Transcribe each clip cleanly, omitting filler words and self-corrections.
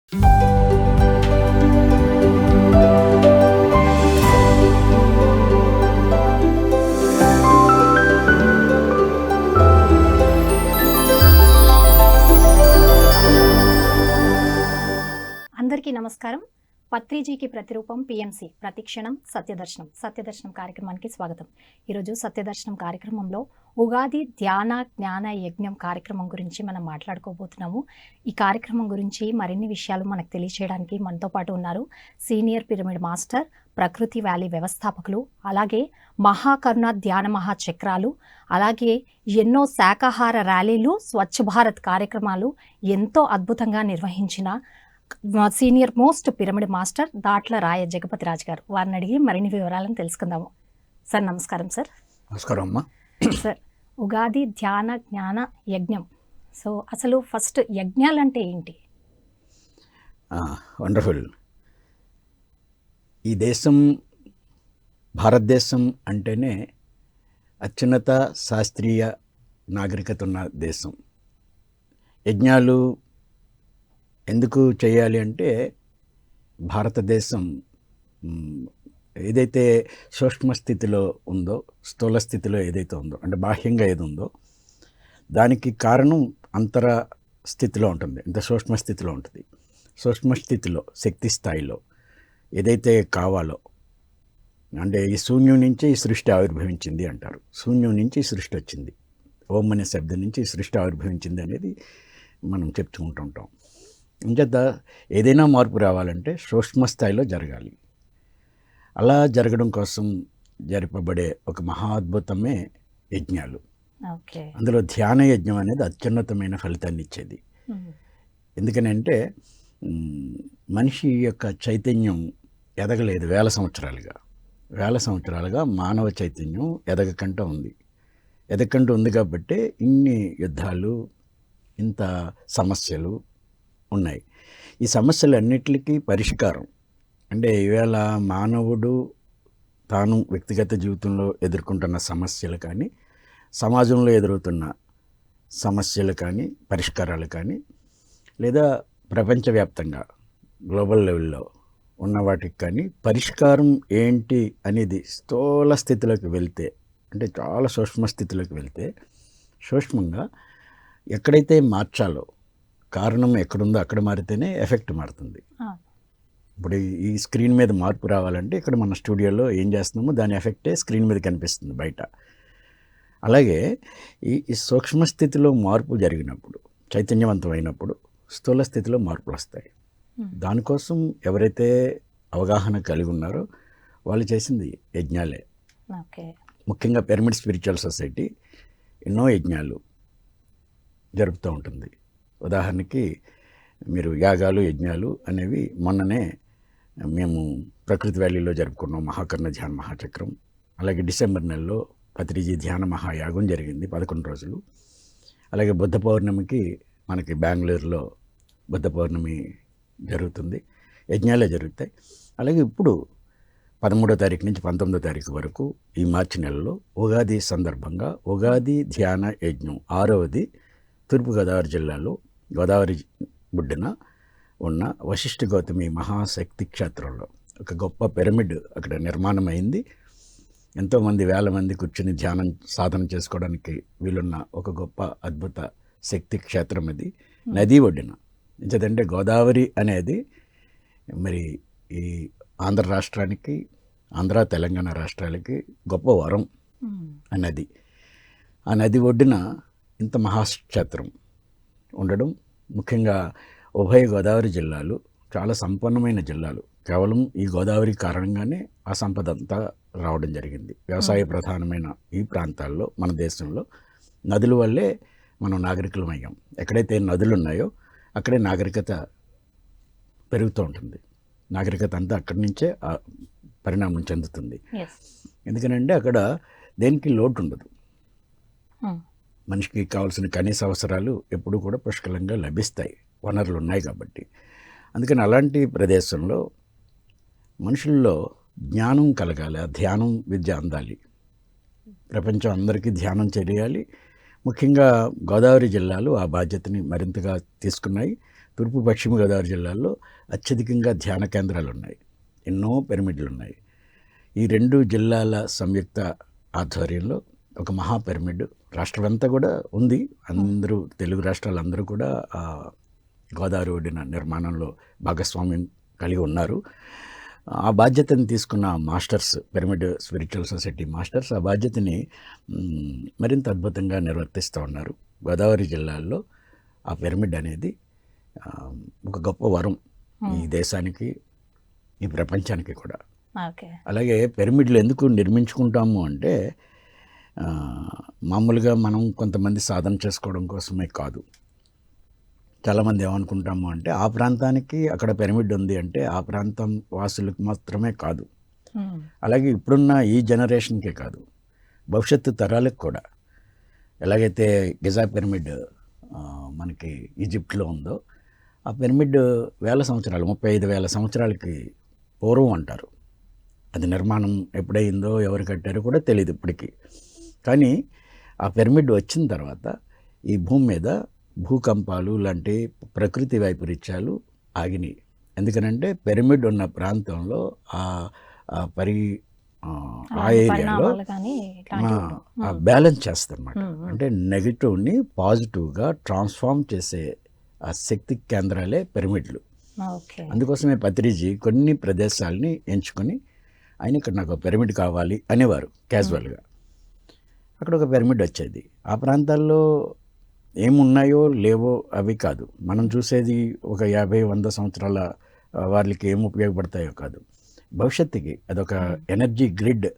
అందరికీ నమస్కారం. పత్రిజీకి ప్రతిరూపం పిఎంసి ప్రతిక్షణం సత్యదర్శనం కార్యక్రమానికి స్వాగతం. ఈరోజు సత్యదర్శనం కార్యక్రమంలో ఉగాది ధ్యాన జ్ఞాన యజ్ఞం కార్యక్రమం గురించి మనం మాట్లాడుకోబోతున్నాము. ఈ కార్యక్రమం గురించి మరిన్ని విషయాలు మనకు తెలియచేయడానికి మనతో పాటు ఉన్నారు సీనియర్ పిరమిడ్ మాస్టర్, ప్రకృతి వ్యాలీ వ్యవస్థాపకులు, అలాగే మహాకరుణ ధ్యాన మహాచక్రాలు, అలాగే ఎన్నో శాకాహార ర్యాలీలు, స్వచ్ఛ భారత్ కార్యక్రమాలు ఎంతో అద్భుతంగా నిర్వహించిన senior most pyramid master Datla రాయ జగపతి రాజు గారు. వారిని అడిగి మరిన్ని వివరాలను తెలుసుకుందాము. సార్ నమస్కారం. సార్ నమస్కారం అమ్మా. సార్, ఉగాది ధ్యాన జ్ఞాన యజ్ఞం, సో అసలు ఫస్ట్ యజ్ఞాలు అంటే ఏంటి? వండర్ఫుల్. ఈ దేశం భారతదేశం అంటేనే అత్యున్నత శాస్త్రీయ నాగరికత ఉన్న దేశం. యజ్ఞాలు ఎందుకు చేయాలి అంటే భారతదేశం ఏదైతే సూక్ష్మ స్థితిలో ఉందో, స్థూల స్థితిలో ఏదైతే ఉందో, అంటే బాహ్యంగా ఏది ఉందో దానికి కారణం అంతర స్థితిలో ఉంటుంది, ఇంత సూక్ష్మ స్థితిలో ఉంటుంది. సూక్ష్మ స్థితిలో శక్తి స్థాయిలో ఏదైతే కావాలో, అంటే ఈ శూన్యం నుంచి ఈ సృష్టి ఆవిర్భవించింది అంటారు. శూన్యం నుంచి ఈ సృష్టి వచ్చింది, ఓం అనే శబ్దం నుంచి ఈ సృష్టి ఆవిర్భవించింది అనేది మనం చెప్పుకుంటుంటాం. అంచేత ఏదైనా మార్పు రావాలంటే సూక్ష్మ స్థాయిలో జరగాలి. అలా జరగడం కోసం జరపబడే ఒక మహా అద్భుతమే యజ్ఞాలు. అందులో ధ్యాన యజ్ఞం అనేది అత్యున్నతమైన ఫలితాన్ని ఇచ్చేది. ఎందుకనంటే మనిషి యొక్క చైతన్యం ఎదగలేదు వేల సంవత్సరాలుగా మానవ చైతన్యం ఎదగకంట ఉంది కాబట్టి ఇన్ని యుద్ధాలు, ఇంత సమస్యలు ఉన్నాయి. ఈ సమస్యలన్నిటికీ పరిష్కారం అంటే ఈవేళ మానవుడు తాను వ్యక్తిగత జీవితంలో ఎదుర్కొంటున్న సమస్యలు కానీ, సమాజంలో ఎదురవుతున్న సమస్యలు కానీ, పరిష్కారాలు కానీ, లేదా ప్రపంచవ్యాప్తంగా గ్లోబల్ లెవెల్లో ఉన్న వాటికి కానీ పరిష్కారం ఏంటి అనేది స్థూల స్థితిలోకి వెళ్తే, అంటే చాలా సూక్ష్మ స్థితిలోకి వెళ్తే, సూక్ష్మంగా ఎక్కడైతే మార్చాలో, కారణం ఎక్కడుందో అక్కడ మారితేనే ఎఫెక్ట్ మారుతుంది. ఇప్పుడు ఈ స్క్రీన్ మీద మార్పు రావాలంటే ఇక్కడ మన స్టూడియోలో ఏం చేస్తున్నామో దాని ఎఫెక్టే స్క్రీన్ మీద కనిపిస్తుంది బయట. అలాగే ఈ సూక్ష్మ స్థితిలో మార్పు జరిగినప్పుడు, చైతన్యవంతమైనప్పుడు స్థూల స్థితిలో మార్పులు వస్తాయి. దానికోసం ఎవరైతే అవగాహన కలిగి ఉన్నారో వాళ్ళు చేసింది యజ్ఞాలే. ముఖ్యంగా పిరమిడ్ స్పిరిచువల్ సొసైటీ ఎన్నో యజ్ఞాలు జరుపుతూ ఉంటుంది. ఉదాహరణకి మీరు యాగాలు, యజ్ఞాలు అనేవి మొన్ననే మేము ప్రకృతి వ్యాలీలో జరుపుకున్నాం మహాకరుణ ధ్యాన మహాచక్రం. అలాగే డిసెంబర్ నెలలో పత్రిజీ ధ్యాన మహాయాగం జరిగింది 11 రోజులు. అలాగే బుద్ధ పౌర్ణమికి మనకి బెంగళూరులో బుద్ధ పౌర్ణమి జరుగుతుంది, యజ్ఞాలే జరుగుతాయి. అలాగే ఇప్పుడు 13వ తారీఖు నుంచి 19వ తారీఖు వరకు ఈ మార్చి నెలలో ఉగాది సందర్భంగా ఉగాది ధ్యాన యజ్ఞం 6వది తూర్పుగోదావరి జిల్లాలో గోదావరి బుడ్డున ఉన్న వశిష్ఠ గౌతమి మహాశక్తి క్షేత్రంలో ఒక గొప్ప పిరమిడ్ అక్కడ నిర్మాణమైంది. ఎంతోమంది వేల మంది కూర్చుని ధ్యానం సాధన చేసుకోవడానికి వీలున్న ఒక గొప్ప అద్భుత శక్తి క్షేత్రం ఇది, నదీ ఒడ్డున. ఎందుకంటే గోదావరి అనేది మరి ఈ ఆంధ్ర రాష్ట్రానికి, ఆంధ్ర తెలంగాణ రాష్ట్రాలకి గొప్ప వరం అన్నది. ఆ నది ఒడ్డున ఇంత మహాక్షేత్రం ఉండడం, ముఖ్యంగా ఉభయ గోదావరి జిల్లాలు చాలా సంపన్నమైన జిల్లాలు. కేవలం ఈ గోదావరి కారణంగానే ఆ సంపద అంతా రావడం జరిగింది. వ్యవసాయ ప్రధానమైన ఈ ప్రాంతాల్లో, మన దేశంలో నదుల వల్లే మనం నాగరికులమయ్యాం. ఎక్కడైతే నదులు ఉన్నాయో అక్కడే నాగరికత పెరుగుతూ ఉంటుంది. నాగరికత అంతా అక్కడి నుంచే పరిణామం చెందుతుంది. ఎందుకనంటే అక్కడ దేనికి లోటు ఉండదు. మనిషికి కావాల్సిన కనీస అవసరాలు ఎప్పుడూ కూడా పుష్కలంగా లభిస్తాయి, వనరులు ఉన్నాయి కాబట్టి. అందుకని అలాంటి ప్రదేశంలో మనుషుల్లో జ్ఞానం కలగాలి, ధ్యానం విద్య అందాలి, ప్రపంచం అందరికీ ధ్యానం చేయాలి. ముఖ్యంగా గోదావరి జిల్లాలు ఆ బాధ్యతని మరింతగా తీసుకున్నాయి. తూర్పు పశ్చిమ గోదావరి జిల్లాల్లో అత్యధికంగా ధ్యాన కేంద్రాలు ఉన్నాయి, ఎన్నో పిరమిడ్లు ఉన్నాయి. ఈ 2 జిల్లాల సంయుక్త ఆధ్వర్యంలో ఒక మహా పిరమిడ్ రాష్ట్రమంతా కూడా ఉంది. అందరూ తెలుగు రాష్ట్రాలందరూ కూడా గోదావరి ఒడిన నిర్మాణంలో భాగస్వామ్యం కలిగి ఉన్నారు. ఆ బాధ్యతను తీసుకున్న masters, pyramid spiritual society masters ఆ బాధ్యతని మరింత అద్భుతంగా నిర్వర్తిస్తూ ఉన్నారు. గోదావరి జిల్లాల్లో ఆ పిరమిడ్ అనేది ఒక గొప్ప వరం ఈ దేశానికి, ఈ ప్రపంచానికి కూడా. అలాగే పిరమిడ్లు ఎందుకు నిర్మించుకుంటాము అంటే మామూలుగా మనం కొంతమంది సాధన చేసుకోవడం కోసమే కాదు. చాలామంది ఏమనుకుంటాము అంటే ఆ ప్రాంతానికి అక్కడ పిరమిడ్ ఉంది అంటే ఆ ప్రాంతం వాసులకు మాత్రమే కాదు, అలాగే ఇప్పుడున్న ఈ జనరేషన్కే కాదు, భవిష్యత్తు తరాలకు కూడా. ఎలాగైతే గిజా పిరమిడ్ మనకి ఈజిప్ట్లో ఉందో, ఆ పిరమిడ్ వేల సంవత్సరాలు, 35,000 సంవత్సరాలకి పూర్వం అంటారు. అది నిర్మాణం ఎప్పుడైందో ఎవరు కట్టారో కూడా తెలియదు ఇప్పటికీ. కానీ ఆ పిరమిడ్ వచ్చిన తర్వాత ఈ భూమి మీద భూకంపాలు లాంటి ప్రకృతి వైపరీత్యాలు ఆగినాయి. ఎందుకనంటే పిరమిడ్ ఉన్న ప్రాంతంలో ఆ ఏరియాలో బ్యాలెన్స్ చేస్తారన్నమాట. అంటే నెగిటివ్ని పాజిటివ్గా ట్రాన్స్ఫార్మ్ చేసే ఆ శక్తి కేంద్రాలే పిరమిడ్లు. అందుకోసమే పత్రిజీ కొన్ని ప్రదేశాలని ఎంచుకొని ఆయన ఇక్కడ నాకు పిరమిడ్ కావాలి అనేవారు క్యాజువల్గా. అక్కడ ఒక పిరమిడ్ వచ్చేది. ఆ ప్రాంతాల్లో ఏమున్నాయో లేవో అవి కాదు, మనం చూసేది ఒక 50-100 సంవత్సరాల వాళ్ళకి ఏం ఉపయోగపడతాయో కాదు, భవిష్యత్తుకి అదొక ఎనర్జీ గ్రిడ్,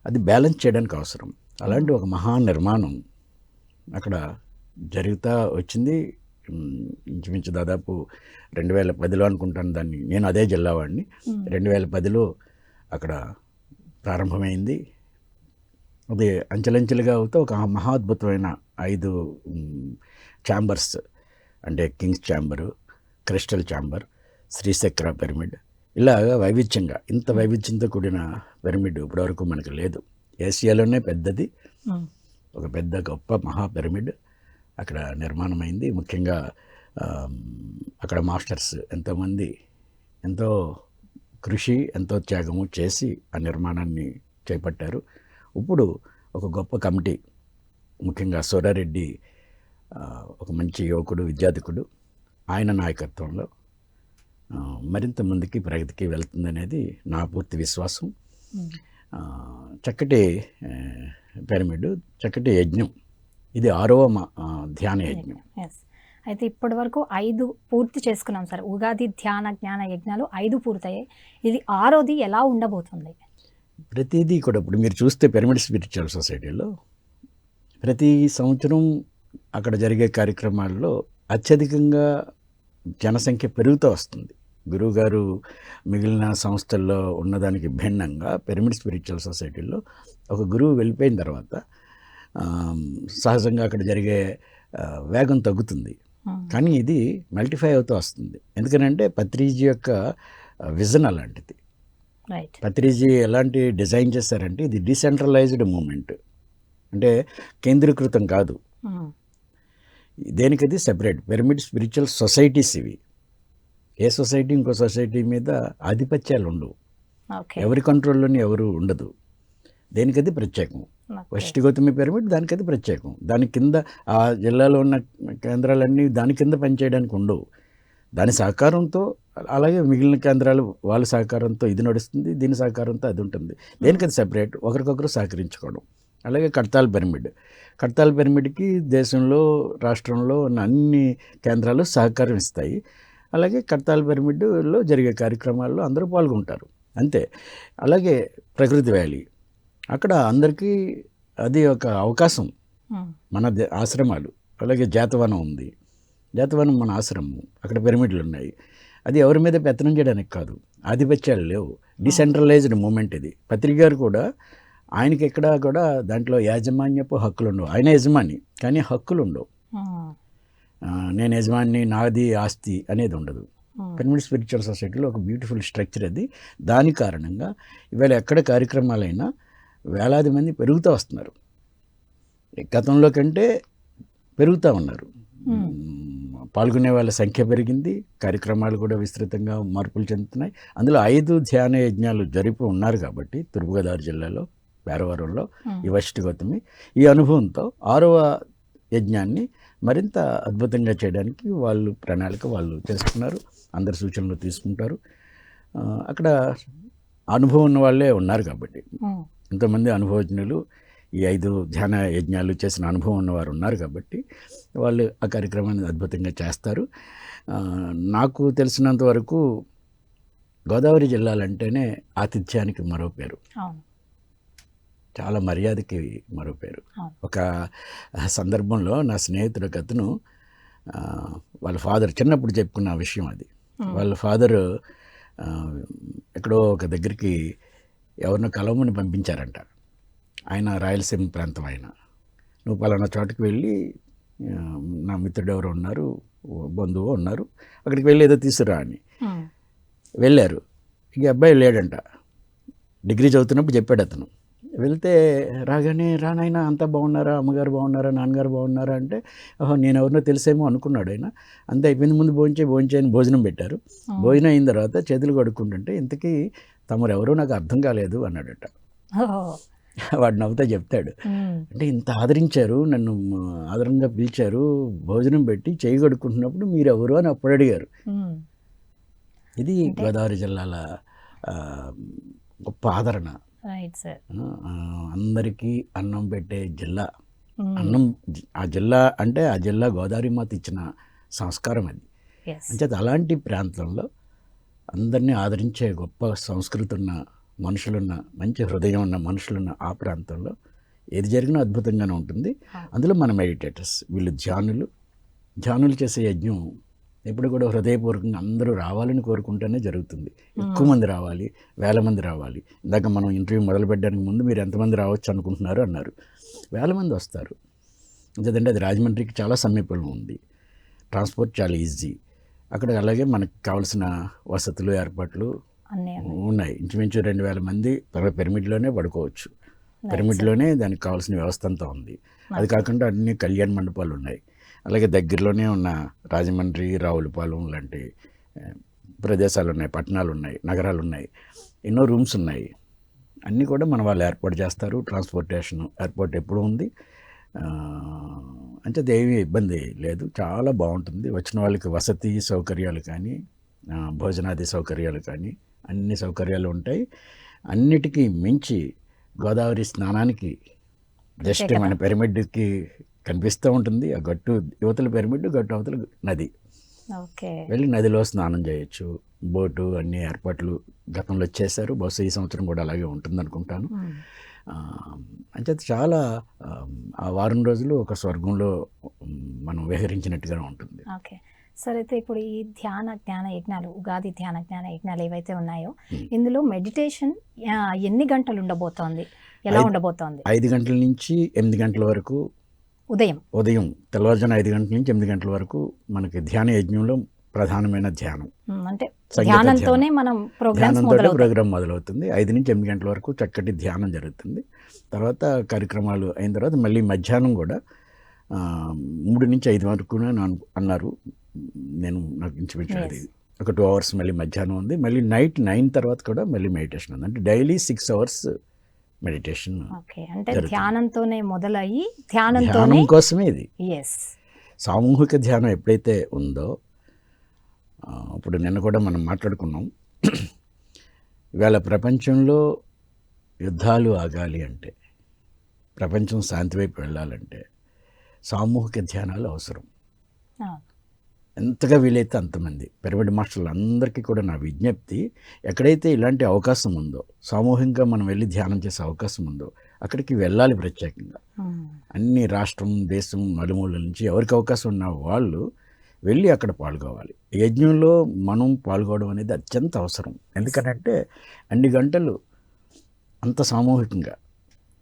అది బ్యాలెన్స్ చేయడానికి అవసరం. అలాంటి ఒక మహా నిర్మాణం అక్కడ జరుగుతూ వచ్చింది. ఇంచుమించు దాదాపు 2010లో అనుకుంటాను దాన్ని, నేను అదే జిల్లా వాడిని. 2010లో అక్కడ ప్రారంభమైంది. అది అంచెలంచెలుగా అవుతూ ఒక మహాద్భుతమైన 5 ఛాంబర్స్, అంటే కింగ్స్ ఛాంబరు, క్రిస్టల్ ఛాంబర్, శ్రీచక్ర పిరమిడ్, ఇలా వైవిధ్యంగా, ఇంత వైవిధ్యంతో కూడిన పిరమిడ్ ఇప్పటివరకు మనకు లేదు. ఏషియాలోనే పెద్దది, ఒక పెద్ద గొప్ప మహా పిరమిడ్ అక్కడ నిర్మాణమైంది. ముఖ్యంగా అక్కడ మాస్టర్స్ ఎంతోమంది ఎంతో కృషి, ఎంతో త్యాగము చేసి ఆ నిర్మాణాన్ని చేపట్టారు. ఇప్పుడు ఒక గొప్ప కమిటీ, ముఖ్యంగా సూరారెడ్డి ఒక మంచి యువకుడు, విద్యార్థికుడు, ఆయన నాయకత్వంలో మరింత ముందుకి ప్రగతికి వెళ్తుందనేది నా పూర్తి విశ్వాసం. చక్కటి పిరమిడ్, చక్కటి యజ్ఞం. ఇది 6వ ధ్యాన యజ్ఞం. అయితే ఇప్పటి వరకు 5 పూర్తి చేసుకున్నాం సార్. ఉగాది ధ్యాన జ్ఞాన యజ్ఞాలు 5 పూర్తయ్యాయి. ఇది 6వది ఎలా ఉండబోతుంది? ప్రతిదీ కూడా ఇప్పుడు మీరు చూస్తే పిరమిడ్ స్పిరిచువల్ సొసైటీలో ప్రతి సంవత్సరం అక్కడ జరిగే కార్యక్రమాల్లో అత్యధికంగా జనసంఖ్య పెరుగుతూ వస్తుంది. గురువుగారు మిగిలిన సంస్థల్లో ఉన్నదానికి భిన్నంగా పిరమిడ్ స్పిరిచువల్ సొసైటీలో ఒక గురువు వెళ్ళిపోయిన తర్వాత సహజంగా అక్కడ జరిగే వేగం తగ్గుతుంది. కానీ ఇది మల్టిఫై అవుతూ వస్తుంది. ఎందుకనంటే పత్రిజీ యొక్క విజన్ అలాంటిది. పత్రిజీ ఎలాంటి డిజైన్ చేశారంటే ఇది డీసెంట్రలైజ్డ్ మూమెంట్, అంటే కేంద్రీకృతం కాదు, దేనికది సెపరేట్. పిరమిడ్ స్పిరిచువల్ సొసైటీస్ ఇవి. ఏ సొసైటీ ఇంకో సొసైటీ మీద ఆధిపత్యాలు ఉండవు, ఎవరి కంట్రోల్లోని ఎవరు ఉండదు, దేనికది ప్రత్యేకం. వశిష్ఠి గౌతమి పిరమిడ్ దానికది ప్రత్యేకం. దాని కింద ఆ జిల్లాలో ఉన్న కేంద్రాలన్నీ దాని కింద పనిచేయడానికి ఉండవు. దాని సహకారంతో, అలాగే మిగిలిన కేంద్రాలు వాళ్ళ సహకారంతో ఇది నడుస్తుంది, దీని సహకారంతో అది ఉంటుంది. దేనికది సెపరేట్, ఒకరికొకరు సహకరించుకోవడం. అలాగే కడతాల్ పిరమిడ్కి దేశంలో, రాష్ట్రంలో ఉన్న అన్ని కేంద్రాలు సహకారం ఇస్తాయి. అలాగే కడతాల్ పిరమిడ్లో జరిగే కార్యక్రమాల్లో అందరూ పాల్గొంటారు, అంతే. అలాగే ప్రకృతి వ్యాలీ, అక్కడ అందరికీ అది ఒక అవకాశం. మన ఆశ్రమాలు, అలాగే జాతవనం ఉంది, జాతవనం మన ఆశ్రమం, అక్కడ పిరమిడ్లు ఉన్నాయి. అది ఎవరి మీద పెత్తనం చేయడానికి కాదు, ఆధిపత్యాలు లేవు, డీసెంట్రలైజ్డ్ మూమెంట్ ఇది. పత్రికారు కూడా ఆయనకి ఎక్కడా కూడా దాంట్లో యాజమాన్యపు హక్కులు ఉండవు. ఆయన యజమాని కానీ హక్కులు ఉండవు. నేను యజమాని, నాది ఆస్తి అనేది ఉండదు. పిరమిడ్ స్పిరిచువల్ సొసైటీలో ఒక బ్యూటిఫుల్ స్ట్రక్చర్ అది. దాని కారణంగా ఇవాళ ఎక్కడ కార్యక్రమాలైనా వేలాది మంది పెరుగుతూ వస్తున్నారు. గతంలో కంటే పెరుగుతూ ఉన్నారు. పాల్గొనే వాళ్ళ సంఖ్య పెరిగింది, కార్యక్రమాలు కూడా విస్తృతంగా మార్పులు చెందుతున్నాయి. అందులో 5 ధ్యాన యజ్ఞాలు జరిపి ఉన్నారు కాబట్టి తూర్పుగోదావరి జిల్లాలో పేరవరంలో ఈ వశిష్ఠ గౌతమి ఈ అనుభవంతో 6వ యజ్ఞాన్ని మరింత అద్భుతంగా చేయడానికి వాళ్ళు ప్రణాళిక వాళ్ళు చేసుకున్నారు. అందరి సూచనలు తీసుకుంటారు. అక్కడ అనుభవం ఉన్న వాళ్ళే ఉన్నారు కాబట్టి ఎంతోమంది అనుభవజ్ఞులు ఈ 5 ధ్యాన యజ్ఞాలు చేసిన అనుభవం ఉన్నవారు ఉన్నారు కాబట్టి వాళ్ళు ఆ కార్యక్రమాన్ని అద్భుతంగా చేస్తారు. నాకు తెలిసినంత వరకు గోదావరి జిల్లాలంటేనే ఆతిథ్యానికి మరో పేరు, చాలా మర్యాదకి మరో పేరు. ఒక సందర్భంలో నా స్నేహితుడు ఒక అతను వాళ్ళ ఫాదర్ చిన్నప్పుడు చెప్పుకున్న విషయం అది. వాళ్ళ ఫాదరు ఎక్కడో ఒక దగ్గరికి ఎవరినో కలవమని పంపించారంట. ఆయన రాయలసీమ ప్రాంతం ఆయన. నువ్వు పలానా చోటుకి వెళ్ళి నా మిత్రుడు ఎవరు ఉన్నారు, బంధువు ఉన్నారు, అక్కడికి వెళ్ళి ఏదో తీసుకురా అని వెళ్ళారు. ఇక అబ్బాయి లేడంట. డిగ్రీ చదువుతున్నప్పుడు చెప్పాడు అతను. వెళ్తే రాగానే రానాయన అంతా బాగున్నారా, అమ్మగారు బాగున్నారా, నాన్నగారు బాగున్నారా అంటే ఓహో నేను ఎవరినో తెలిసేమో అనుకున్నాడు ఆయన. అంతే అయిపోయింది. ముందు భోంచేయని భోజనం పెట్టారు. భోజనం అయిన తర్వాత చేతులు కడుక్కుంటుంటే ఇంతకీ తమరు ఎవరో నాకు అర్థం కాలేదు అన్నాడట. వాడు నవ్వుతా చెప్తాడు. అంటే ఇంత ఆదరించారు, నన్ను ఆదరంగా పిలిచారు, భోజనం పెట్టి చేయి కడుక్కుంటున్నప్పుడు మీరు ఎవరు అని అప్పుడు అడిగారు. ఇది గోదావరి జిల్లాల గొప్ప ఆదరణ. అందరికీ అన్నం పెట్టే జిల్లా. అన్నం ఆ జిల్లా అంటే ఆ జిల్లా గోదావరి మాత ఇచ్చిన సంస్కారం అది. అంచేత అలాంటి ప్రాంతంలో అందరినీ ఆదరించే గొప్ప సంస్కృతి ఉన్న మనుషులున్న, మంచి హృదయం ఉన్న మనుషులున్న ఆ ప్రాంతంలో ఏది జరిగినా అద్భుతంగానే ఉంటుంది. అందులో మన మెడిటేటర్స్ వీళ్ళు ధ్యానులు చేసే యజ్ఞం ఎప్పుడు కూడా హృదయపూర్వకంగా అందరూ రావాలని కోరుకుంటేనే జరుగుతుంది. ఎక్కువ మంది రావాలి, వేల మంది రావాలి. ఇందాక మనం ఇంటర్వ్యూ మొదలు పెట్టడానికి ముందు మీరు ఎంతమంది రావచ్చు అనుకుంటున్నారు అన్నారు. వేల మంది వస్తారు. ఎందుకంటే అది రాజమండ్రికి చాలా సమీపంలో ఉంది, ట్రాన్స్పోర్ట్ చాలా ఈజీ. అక్కడ అలాగే మనకు కావాల్సిన వసతులు ఏర్పాట్లు ఉన్నాయి. ఇంచుమించు 2000 మంది పిరమిడ్లోనే పడుకోవచ్చు. పిరమిడ్లోనే దానికి కావాల్సిన వ్యవస్థ అంతా ఉంది. అది కాకుండా అన్ని కళ్యాణ మండపాలు ఉన్నాయి. అలాగే దగ్గరలోనే ఉన్న రాజమండ్రి, రావులపాలెం లాంటి ప్రదేశాలు ఉన్నాయి, పట్టణాలు ఉన్నాయి, నగరాలు ఉన్నాయి, ఎన్నో రూమ్స్ ఉన్నాయి. అన్నీ కూడా మన వాళ్ళు ఏర్పాటు చేస్తారు. ట్రాన్స్పోర్టేషన్ ఏర్పాటు ఎప్పుడు ఉంది. అంటే ఏమీ ఇబ్బంది లేదు, చాలా బాగుంటుంది. వచ్చిన వాళ్ళకి వసతి సౌకర్యాలు కానీ, భోజనాది సౌకర్యాలు కానీ అన్ని సౌకర్యాలు ఉంటాయి. అన్నిటికీ మించి గోదావరి స్నానానికి జస్ట్ మన పిరమిడ్కి కనిపిస్తూ ఉంటుంది. ఆ గట్టు యువతల పిరమిడ్, గట్టు అవతల నది. వెళ్ళి నదిలో స్నానం చేయొచ్చు. బోటు అన్ని ఏర్పాట్లు గతంలో చేశారు. బహుశా ఈ సంవత్సరం కూడా అలాగే ఉంటుంది అనుకుంటాను. అంచేత చాలా ఆ వారం రోజులు ఒక స్వర్గంలో మనం విహరించినట్టుగా ఉంటుంది. సరే, అయితే ఇప్పుడు ఈ ధ్యాన జ్ఞాన యజ్ఞాలు, ఉగాది ధ్యాన జ్ఞాన యజ్ఞాలు ఏవైతే ఉన్నాయో ఇందులో మెడిటేషన్ ఎన్ని గంటలు ఉండబోతోంది, ఎలా ఉండబోతోంది? 5 గంటల నుంచి 8 గంటల వరకు ఉదయం తెల్లవారుజామున 5 గంటల నుంచి 8 గంటల వరకు మనకి ధ్యాన యజ్ఞంలో ప్రధానమైన ధ్యానం. అంటే ధ్యానంతోనే మనం ప్రోగ్రామ్ మొదలవుతుంది. 5 నుంచి 8 గంటల వరకు చక్కటి ధ్యానం జరుగుతుంది. తర్వాత కార్యక్రమాలు అయిన తర్వాత మళ్ళీ మధ్యాహ్నం కూడా 3 నుంచి 5 వరకు అన్నారు. నాకు ఇంచుమించు అది ఒక 2 hours మళ్ళీ మధ్యాహ్నం ఉంది. మళ్ళీ నైట్ 9 తర్వాత కూడా మళ్ళీ మెడిటేషన్ ఉంది. అంటే డైలీ 6 hours మెడిటేషన్. అంటే ధ్యానంతోనే మొదలయ్యి ధ్యానం కోసమే ఇది. సామూహిక ధ్యానం ఎప్పుడైతే ఉందో, ఇప్పుడు నిన్న కూడా మనం మాట్లాడుకున్నాం, ఇవాళ ప్రపంచంలో యుద్ధాలు ఆగాలి అంటే, ప్రపంచం శాంతి వైపు వెళ్ళాలంటే సామూహిక ధ్యానాలు అవసరం. ఎంతగా వీలైతే అంతమంది పిరమిడ్ మాస్టర్లు అందరికీ కూడా నా విజ్ఞప్తి, ఎక్కడైతే ఇలాంటి అవకాశం ఉందో, సామూహికంగా మనం వెళ్ళి ధ్యానం చేసే అవకాశం ఉందో అక్కడికి వెళ్ళాలి ప్రత్యేకంగా. అన్ని రాష్ట్రం, దేశం నలుమూలల నుంచి ఎవరికి అవకాశం ఉన్న వాళ్ళు వెళ్ళి అక్కడ పాల్గొవాలి. యజ్ఞంలో మనం పాల్గొనడం అనేది అత్యంత అవసరం. ఎందుకంటే అన్ని గంటలు అంత సామూహికంగా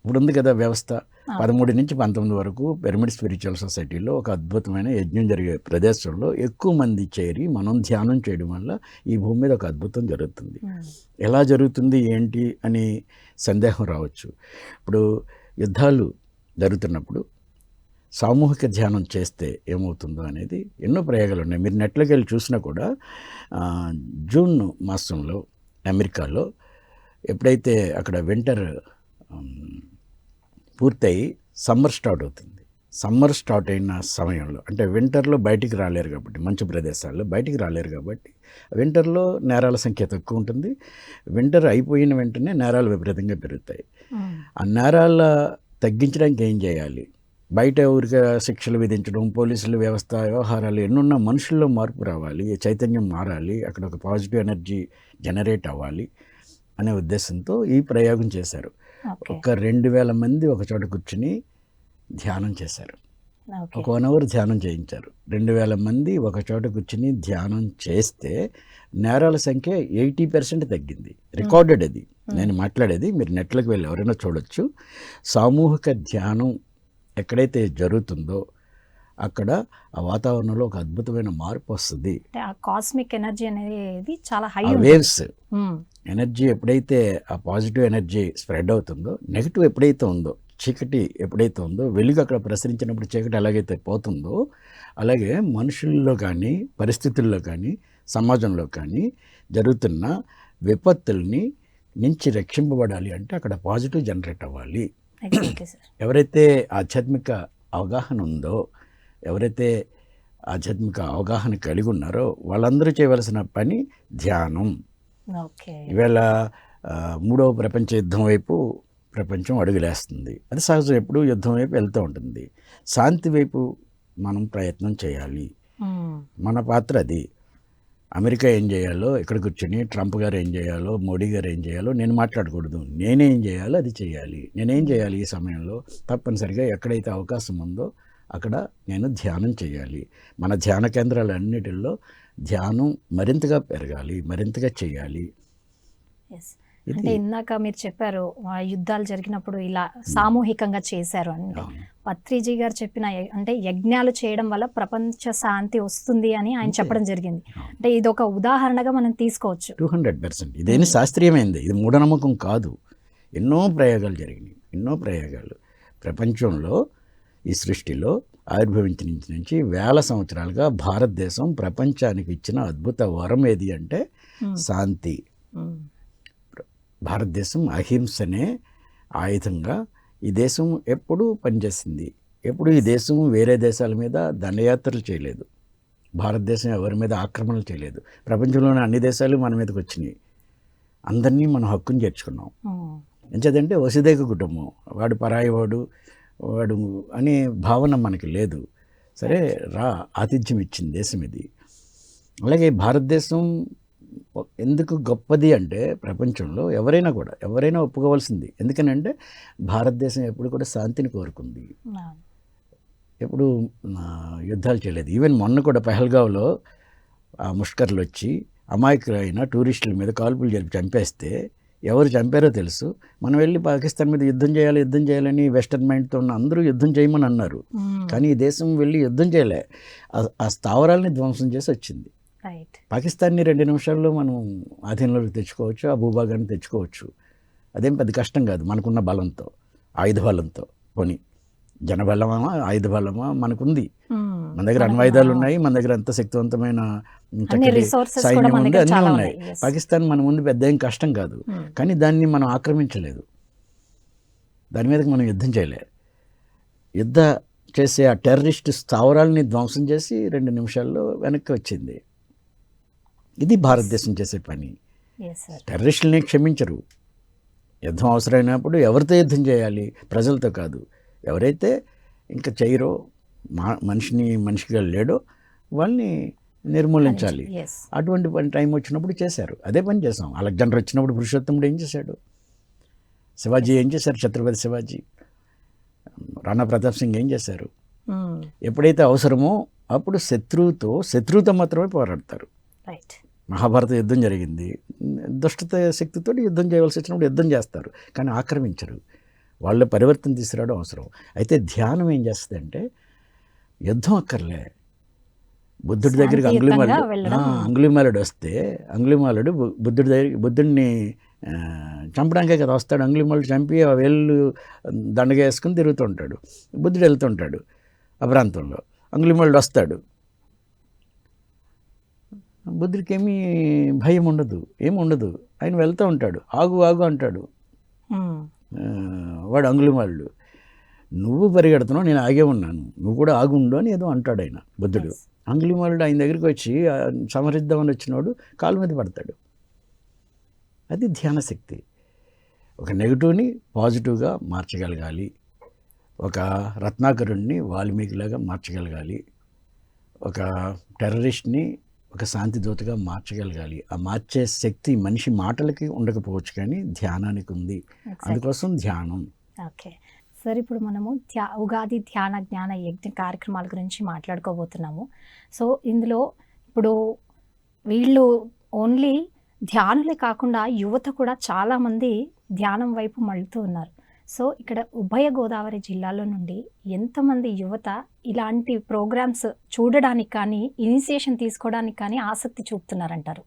ఇప్పుడు ఉంది కదా వ్యవస్థ. 13 నుంచి 19 వరకు పిరమిడ్ స్పిరిచువల్ సొసైటీలో ఒక అద్భుతమైన యజ్ఞం జరిగే ప్రదేశంలో ఎక్కువ మంది చేరి మనం ధ్యానం చేయడం వల్ల ఈ భూమి మీద ఒక అద్భుతం జరుగుతుంది. ఎలా జరుగుతుంది ఏంటి అని సందేహం రావచ్చు. ఇప్పుడు యుద్ధాలు జరుగుతున్నప్పుడు సామూహిక ధ్యానం చేస్తే ఏమవుతుందో అనేది ఎన్నో ప్రయోగాలు ఉన్నాయి. మీరు నెట్లోకి వెళ్ళి చూసినా కూడా జూన్ మాసంలో అమెరికాలో ఎప్పుడైతే అక్కడ వింటర్ పూర్తయి సమ్మర్ స్టార్ట్ అవుతుంది. సమ్మర్ స్టార్ట్ అయిన సమయంలో అంటే వింటర్లో బయటికి రాలేరు కాబట్టి, మంచు ప్రదేశాల్లో బయటికి రాలేరు కాబట్టి వింటర్లో నేరాల సంఖ్య తక్కువ ఉంటుంది. వింటర్ అయిపోయిన వెంటనే నేరాలు విపరీతంగా పెరుగుతాయి. ఆ నేరాల తగ్గించడానికి ఏం చేయాలి? బయట ఊరికే శిక్షలు విధించడం, పోలీసుల వ్యవస్థ, వ్యవహారాలు ఎన్నున్న మనుషుల్లో మార్పు రావాలి, చైతన్యం మారాలి, అక్కడ ఒక పాజిటివ్ ఎనర్జీ జనరేట్ అవ్వాలి అనే ఉద్దేశంతో ఈ ప్రయోగం చేశారు. ఒక 2000 మంది ఒక చోట కూర్చుని ధ్యానం చేశారు. ఒక 1 అవర్ ధ్యానం చేయించారు. 2000 మంది ఒక చోట కూర్చుని ధ్యానం చేస్తే నేరాల సంఖ్య 80% తగ్గింది. రికార్డెడ్ అది, నేను మాట్లాడేది. మీరు నెట్లోకి వెళ్ళి ఎవరైనా చూడొచ్చు. సామూహిక ధ్యానం ఎక్కడైతే జరుగుతుందో అక్కడ ఆ వాతావరణంలో ఒక అద్భుతమైన మార్పు వస్తుంది. కాస్మిక్ ఎనర్జీ అనేది చాలా హై, వేవ్స్ ఎనర్జీ ఎప్పుడైతే ఆ పాజిటివ్ ఎనర్జీ స్ప్రెడ్ అవుతుందో, నెగిటివ్ ఎప్పుడైతే ఉందో, చీకటి ఎప్పుడైతే ఉందో, వెలుగు అక్కడ ప్రసరించినప్పుడు చీకటి ఎలాగైతే పోతుందో, అలాగే మనుషుల్లో కానీ, పరిస్థితుల్లో కానీ, సమాజంలో కానీ జరుగుతున్న విపత్తుల్ని నుంచి రక్షింపబడాలి అంటే అక్కడ పాజిటివ్ జనరేట్ అవ్వాలి. ఎవరైతే ఆధ్యాత్మిక అవగాహన ఉందో, ఎవరైతే ఆధ్యాత్మిక అవగాహన కలిగి ఉన్నారో వాళ్ళందరూ చేయవలసిన పని ధ్యానం. ఈవేళ 3వ ప్రపంచ యుద్ధం వైపు ప్రపంచం అడుగులేస్తుంది. అది సహజం, ఎప్పుడు యుద్ధం వైపు వెళ్తూ ఉంటుంది. శాంతి వైపు మనం ప్రయత్నం చేయాలి. మన పాత్ర అది. అమెరికా ఏం చేయాలో, ఇక్కడ కూర్చొని ట్రంప్ గారు ఏం చేయాలో, మోడీ గారు ఏం చేయాలో నేను మాట్లాడకూడదు. నేనేం చేయాలో అది చేయాలి. నేనేం చేయాలి ఈ సమయంలో? తప్పనిసరిగా ఎక్కడైతే అవకాశం ఉందో అక్కడ నేను ధ్యానం చేయాలి. మన ధ్యాన కేంద్రాలన్నిటిల్లో ధ్యానం మరింతగా పెరగాలి, మరింతగా చేయాలి. అంటే ఇందాక మీరు చెప్పారు యుద్ధాలు జరిగినప్పుడు ఇలా సామూహికంగా చేశారు అని. పత్రిజీ గారు చెప్పిన అంటే యజ్ఞాలు చేయడం వల్ల ప్రపంచ శాంతి వస్తుంది అని ఆయన చెప్పడం జరిగింది. అంటే ఇది ఒక ఉదాహరణగా మనం తీసుకోవచ్చు. 200%. ఇదేమి శాస్త్రీయమైంది, ఇది మూఢనమ్మకం కాదు. ఎన్నో ప్రయోగాలు జరిగినాయి, ఎన్నో ప్రయోగాలు ప్రపంచంలో, ఈ సృష్టిలో ఆవిర్భవించిన నుంచి వేల సంవత్సరాలుగా భారతదేశం ప్రపంచానికి ఇచ్చిన అద్భుత వరం ఏది అంటే శాంతి. భారతదేశం అహింసనే ఆయుధంగా ఈ దేశం ఎప్పుడూ పనిచేసింది. ఎప్పుడు ఈ దేశం వేరే దేశాల మీద దండయాత్రలు చేయలేదు. భారతదేశం ఎవరి మీద ఆక్రమణలు చేయలేదు. ప్రపంచంలోని అన్ని దేశాలు మన మీదకి వచ్చినాయి. అందరినీ మనం హక్కుని చేర్చుకున్నాం. ఎంచేదంటే వసుదైక కుటుంబం, వాడు పరాయి వాడు అనే భావన మనకి లేదు. సరే రా, ఆతిథ్యం ఇచ్చింది దేశం ఇది. అలాగే భారతదేశం ఎందుకు గొప్పది అంటే ప్రపంచంలో ఎవరైనా ఒప్పుకోవాల్సింది. ఎందుకనంటే భారతదేశం ఎప్పుడు కూడా శాంతిని కోరుకుంది, ఎప్పుడు యుద్ధాలు చేయలేదు. ఈవెన్ మొన్న కూడా పహల్గావ్లో ముష్కర్లు వచ్చి అమాయకులైన టూరిస్టుల మీద కాల్పులు జరిపి చంపేస్తే ఎవరు చంపారో తెలుసు. మనం వెళ్ళి పాకిస్తాన్ మీద యుద్ధం చేయాలని వెస్టర్న్ మైండ్తో ఉన్న అందరూ యుద్ధం చేయమని అన్నారు. కానీ ఈ దేశం వెళ్ళి యుద్ధం చేయలే, ఆ స్థావరాలని ధ్వంసం చేసి వచ్చింది. పాకిస్తాన్ని 2 నిమిషాల్లో మనం ఆధీనంలోకి తెచ్చుకోవచ్చు, ఆ భూభాగాన్ని తెచ్చుకోవచ్చు. అదేం పెద్ద కష్టం కాదు మనకున్న బలంతో, ఆయుధ బలంతో. పోనీ జనబలమా ఆయుధ బలమా మనకుంది. మన దగ్గర అణ్వాయుధాలు ఉన్నాయి, మన దగ్గర అంత శక్తివంతమైన సైన్యం ఉంది, అన్నీ ఉన్నాయి. పాకిస్తాన్ మన ముందు పెద్ద ఏం కష్టం కాదు. కానీ దాన్ని మనం ఆక్రమించలేదు, దాని మీదకి మనం యుద్ధం చేయలేదు. యుద్ధ చేసే ఆ టెర్రరిస్ట్ స్థావరాలని ధ్వంసం చేసి 2 నిమిషాల్లో వెనక్కి వచ్చింది. ఇది భారతదేశం చేసే పని. టెర్రరిస్టులని క్షమించరు. యుద్ధం అవసరమైనప్పుడు ఎవరితో యుద్ధం చేయాలి? ప్రజలతో కాదు. ఎవరైతే ఇంకా చేయరో, మనిషిగా లేడో వాళ్ళని నిర్మూలించాలి. అటువంటి పని టైం వచ్చినప్పుడు చేశారు. అదే పని చేసాం. అలెగ్జాండర్ వచ్చినప్పుడు పురుషోత్తముడు ఏం చేశాడు? శివాజీ ఏం చేశారు? ఛత్రపతి శివాజీ, రాణా ప్రతాప్ సింగ్ ఏం చేశారు? ఎప్పుడైతే అవసరమో అప్పుడు శత్రువుతో మాత్రమే పోరాడతారు. మహాభారత యుద్ధం జరిగింది. దుష్టత శక్తితో యుద్ధం చేయవలసి వచ్చినప్పుడు యుద్ధం చేస్తారు, కానీ ఆక్రమించరు. వాళ్ళ పరివర్తన తీసుకురావడం అవసరం. అయితే ధ్యానం ఏం చేస్తుందంటే యుద్ధం అక్కర్లే. బుద్ధుడి దగ్గరికి అంగుళిమాలుడు వస్తే అంగుళిమాలుడు బుద్ధుడిని చంపడానికే కదా వస్తాడు. అంగుళిమాలుడు చంపి ఆ వేళ్ళు దండగా వేసుకుని తిరుగుతుంటాడు. బుద్ధుడు వెళ్తుంటాడు. ఆ ప్రాంతంలో. అంగుళిమాలుడు వస్తాడు. బుద్ధుడికి ఏమీ భయం ఉండదు, ఏముండదు. ఆయన వెళ్తూ ఉంటాడు. ఆగు ఆగు అంటాడు. వాడు అంగుళిమాలుడు. నువ్వు పరిగెడుతున్నావు, నేను ఆగే ఉన్నాను, నువ్వు కూడా ఆగుండు అని ఏదో అంటాడు ఆయన బుద్ధుడు. అంగుళిమాలుడు ఆయన దగ్గరికి వచ్చి సమరిద్దామని వచ్చినోడు కాలు మీద పడతాడు. అది ధ్యాన శక్తి. ఒక నెగిటివ్ని పాజిటివ్గా మార్చగలగాలి, ఒక రత్నాకరుణ్ణి వాల్మీకిలాగా మార్చగలగాలి, ఒక టెర్రరిస్ట్ని ఒక శాంతి దూతగా మార్చగలగాలి. ఆ మార్చే శక్తి మనిషి మాటలకి ఉండకపోవచ్చు, కానీ ధ్యానానికి ఉంది. అందుకోసం ధ్యానం. ఓకే సార్, ఇప్పుడు మనము ఉగాది ధ్యాన జ్ఞాన యజ్ఞ కార్యక్రమాల గురించి మాట్లాడుకోబోతున్నాము. సో ఇందులో ఇప్పుడు వీళ్ళు ఓన్లీ ధ్యానులే కాకుండా యువత కూడా చాలామంది ధ్యానం వైపు మళ్ళుతూ ఉన్నారు. సో ఇక్కడ ఉభయ గోదావరి జిల్లాలో నుండి ఎంతమంది యువత ఇలాంటి ప్రోగ్రామ్స్ చూడడానికి కానీ ఇనిషియేషన్ తీసుకోవడానికి కానీ ఆసక్తి చూపుతున్నారంటారు?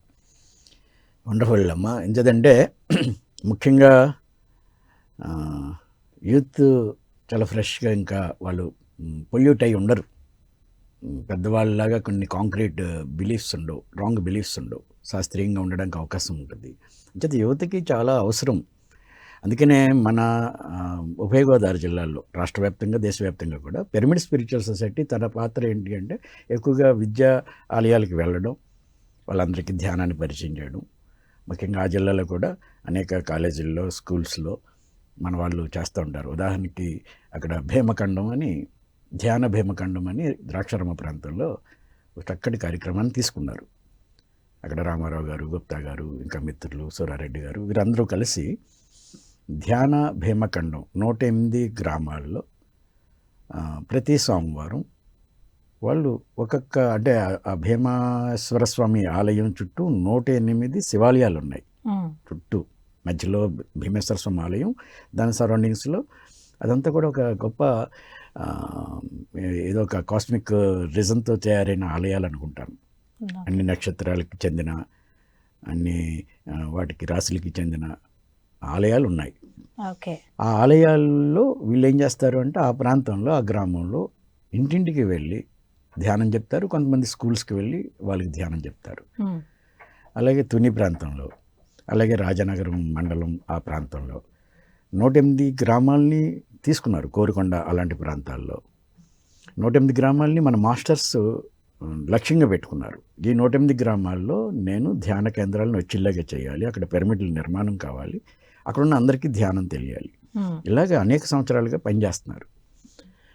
వండర్ఫుల్ అమ్మ. ఎందుకంటే ముఖ్యంగా యూత్ చాలా ఫ్రెష్గా, ఇంకా వాళ్ళు పొల్యూట్ అయి ఉండరు. పెద్దవాళ్ళలాగా కొన్ని కాంక్రీట్ బిలీఫ్స్ ఉండవు, రాంగ్ బిలీఫ్స్ ఉండవు, శాస్త్రీయంగా ఉండడానికి అవకాశం ఉంటుంది. అంటే యువతకి చాలా అవసరం. అందుకనే మన ఉభయ గోదావరి జిల్లాల్లో రాష్ట్ర వ్యాప్తంగా, దేశవ్యాప్తంగా కూడా పిరమిడ్ స్పిరిచువల్ సొసైటీ తన పాత్ర ఏంటి అంటే ఎక్కువగా విద్యా ఆలయాలకు వెళ్ళడం, వాళ్ళందరికీ ధ్యానాన్ని పరిచయం చేయడం. ముఖ్యంగా ఆ జిల్లాలో కూడా అనేక కాలేజీల్లో, స్కూల్స్లో మన వాళ్ళు చేస్తూ ఉంటారు. ఉదాహరణకి అక్కడ భీమఖండం అని, ధ్యాన భీమఖండం అని ద్రాక్షారామ ప్రాంతంలో ఒక చక్కటి కార్యక్రమాన్ని తీసుకున్నారు. అక్కడ రామారావు గారు, గుప్తా గారు, ఇంకా మిత్రులు సూరారెడ్డి గారు, వీరందరూ కలిసి ధ్యాన భీమఖండం 108 గ్రామాల్లో ప్రతి సోమవారం వాళ్ళు ఒక్కొక్క, అంటే ఆ భీమేశ్వర స్వామి ఆలయం చుట్టూ 108 శివాలయాలు ఉన్నాయి చుట్టూ. మధ్యలో భీమేశ్వర స్వామి ఆలయం, దాని సరౌండింగ్స్లో అదంతా కూడా ఒక గొప్ప ఏదో ఒక కాస్మిక్ రీజన్తో తయారైన ఆలయాలు అనుకుంటాను. అన్ని నక్షత్రాలకి చెందిన, అన్ని వాటికి రాశులకి చెందిన ఆలయాలు ఉన్నాయి. ఆ ఆలయాల్లో వీళ్ళు ఏం చేస్తారు అంటే ఆ ప్రాంతంలో, ఆ గ్రామంలో ఇంటింటికి వెళ్ళి ధ్యానం చెప్తారు. కొంతమంది స్కూల్స్కి వెళ్ళి వాళ్ళకి ధ్యానం చెప్తారు. అలాగే తుని ప్రాంతంలో, అలాగే రాజనగరం మండలం ఆ ప్రాంతంలో 108 గ్రామాలని తీసుకున్నారు. కోరుకొండ అలాంటి ప్రాంతాల్లో 108 గ్రామాలని మన మాస్టర్స్ లక్ష్యంగా పెట్టుకున్నారు. ఈ 108 గ్రామాల్లో నేను ధ్యాన కేంద్రాలను వచ్చిల్లాగా చేయాలి, అక్కడ పిరమిడ్ల నిర్మాణం కావాలి, అక్కడున్న అందరికీ ధ్యానం తెలియాలి. ఇలాగ అనేక సంవత్సరాలుగా పనిచేస్తున్నారు.